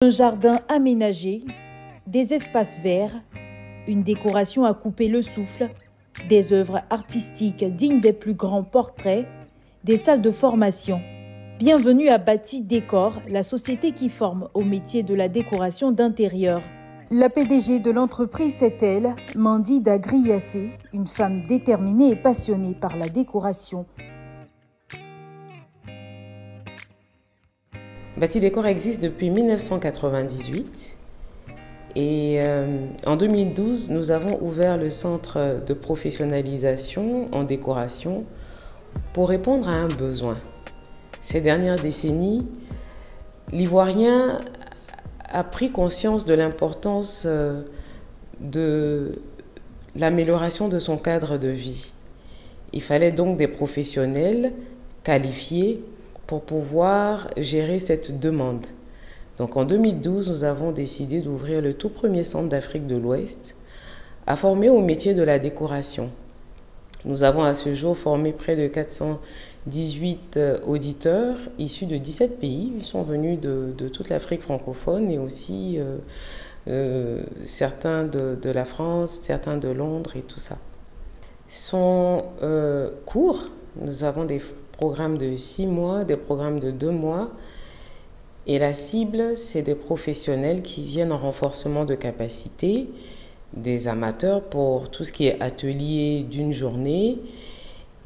Un jardin aménagé, des espaces verts, une décoration à couper le souffle, des œuvres artistiques dignes des plus grands portraits, des salles de formation. Bienvenue à Bati Décor, la société qui forme au métier de la décoration d'intérieur. La PDG de l'entreprise, c'est elle, Mandy Dagriassé, une femme déterminée et passionnée par la décoration. Bati Décor existe depuis 1998 et en 2012, nous avons ouvert le centre de professionnalisation en décoration pour répondre à un besoin. Ces dernières décennies, l'Ivoirien a pris conscience de l'importance de l'amélioration de son cadre de vie. Il fallait donc des professionnels qualifiés pour pouvoir gérer cette demande. Donc en 2012, nous avons décidé d'ouvrir le tout premier centre d'Afrique de l'Ouest à former au métier de la décoration. Nous avons à ce jour formé près de 418 auditeurs issus de 17 pays. Ils sont venus de toute l'Afrique francophone et aussi certains de la France, certains de Londres et tout ça. Ils sont courts. Nous avons des programmes de 6 mois, des programmes de 2 mois. Et la cible, c'est des professionnels qui viennent en renforcement de capacité, des amateurs pour tout ce qui est atelier d'une journée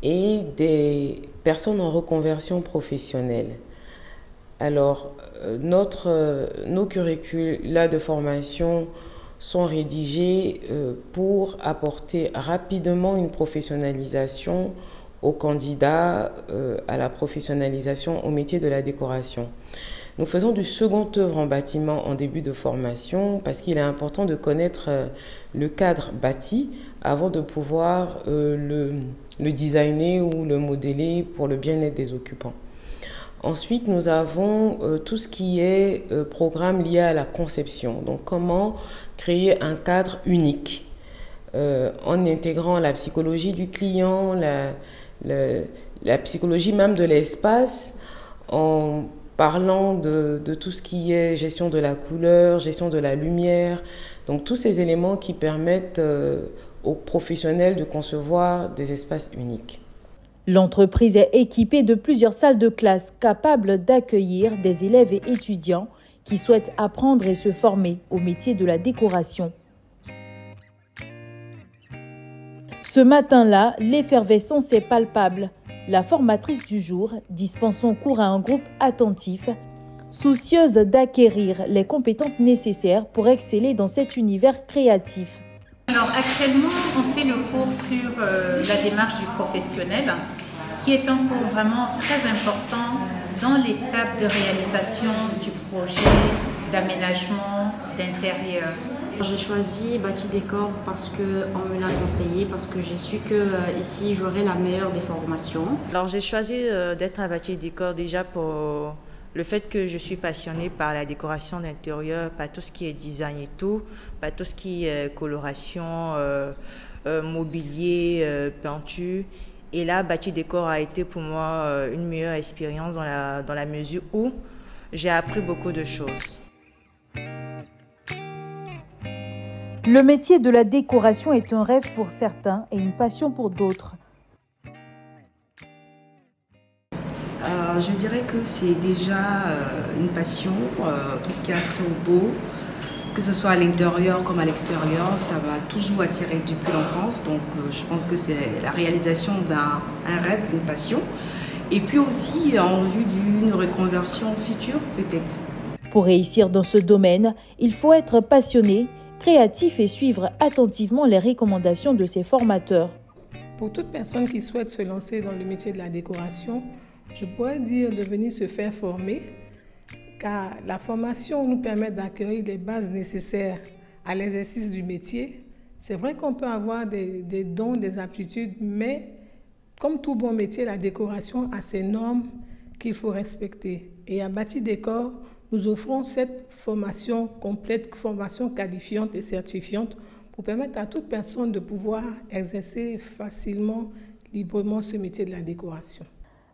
et des personnes en reconversion professionnelle. Alors, nos curricula de formation sont rédigés pour apporter rapidement une professionnalisation aux candidats à la professionnalisation au métier de la décoration. Nous faisons du second œuvre en bâtiment en début de formation parce qu'il est important de connaître le cadre bâti avant de pouvoir le designer ou le modeler pour le bien-être des occupants. Ensuite, nous avons tout ce qui est programme lié à la conception. Donc, comment créer un cadre unique en intégrant la psychologie du client, la psychologie même de l'espace, en parlant de tout ce qui est gestion de la couleur, gestion de la lumière, donc tous ces éléments qui permettent aux professionnels de concevoir des espaces uniques. L'entreprise est équipée de plusieurs salles de classe capables d'accueillir des élèves et étudiants qui souhaitent apprendre et se former au métier de la décoration. Ce matin-là, l'effervescence est palpable. La formatrice du jour dispense son cours à un groupe attentif, soucieuse d'acquérir les compétences nécessaires pour exceller dans cet univers créatif. Alors actuellement, on fait le cours sur la démarche du professionnel, qui est un cours vraiment très important dans l'étape de réalisation du projet d'aménagement d'intérieur. J'ai choisi Bati Décor parce qu'on me l'a conseillé, parce que j'ai su qu'ici j'aurai la meilleure des formations. Alors j'ai choisi d'être à Bati Décor déjà pour le fait que je suis passionnée par la décoration d'intérieur, par tout ce qui est design et tout, par tout ce qui est coloration, mobilier, peinture. Et là, Bati Décor a été pour moi une meilleure expérience dans la mesure où j'ai appris beaucoup de choses. Le métier de la décoration est un rêve pour certains et une passion pour d'autres. Je dirais que c'est déjà une passion, tout ce qui a trait au beau, que ce soit à l'intérieur comme à l'extérieur, ça m'a toujours attiré depuis l'enfance. Donc je pense que c'est la réalisation d'un rêve, d'une passion. Et puis aussi en vue d'une reconversion future peut-être. Pour réussir dans ce domaine, il faut être passionné, créatif et suivre attentivement les recommandations de ses formateurs. Pour toute personne qui souhaite se lancer dans le métier de la décoration, je pourrais dire de venir se faire former, car la formation nous permet d'acquérir les bases nécessaires à l'exercice du métier. C'est vrai qu'on peut avoir des dons, des aptitudes, mais comme tout bon métier, la décoration a ses normes qu'il faut respecter. Et à Bati Décor, nous offrons cette formation complète, formation qualifiante et certifiante pour permettre à toute personne de pouvoir exercer facilement, librement ce métier de la décoration.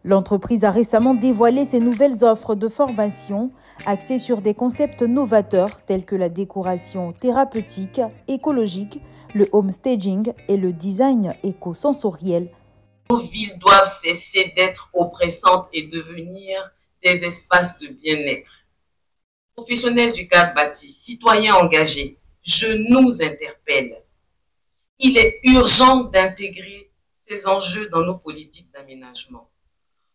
L'entreprise a récemment dévoilé ses nouvelles offres de formation axées sur des concepts novateurs tels que la décoration thérapeutique, écologique, le homestaging et le design éco-sensoriel. Nos villes doivent cesser d'être oppressantes et devenir des espaces de bien-être. Professionnels du cadre bâti, citoyens engagés, je nous interpelle. Il est urgent d'intégrer ces enjeux dans nos politiques d'aménagement.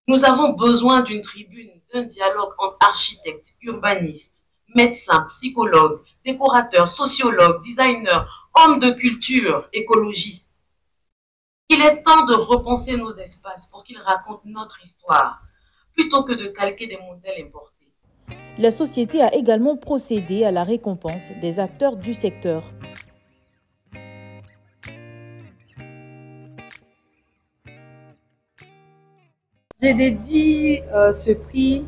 Nous avons besoin d'une tribune, d'un dialogue entre architectes, urbanistes, médecins, psychologues, décorateurs, sociologues, designers, hommes de culture, écologistes. Il est temps de repenser nos espaces pour qu'ils racontent notre histoire, plutôt que de calquer des modèles importés. La société a également procédé à la récompense des acteurs du secteur. J'ai dédié ce prix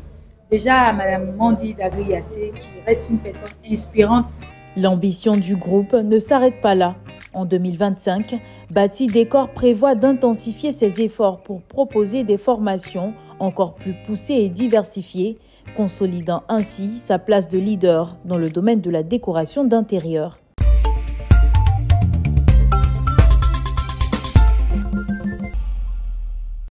déjà à Mme Mandi Dagriassé, qui reste une personne inspirante. L'ambition du groupe ne s'arrête pas là. En 2025, Bâti Décor prévoit d'intensifier ses efforts pour proposer des formations encore plus poussées et diversifiées, consolidant ainsi sa place de leader dans le domaine de la décoration d'intérieur.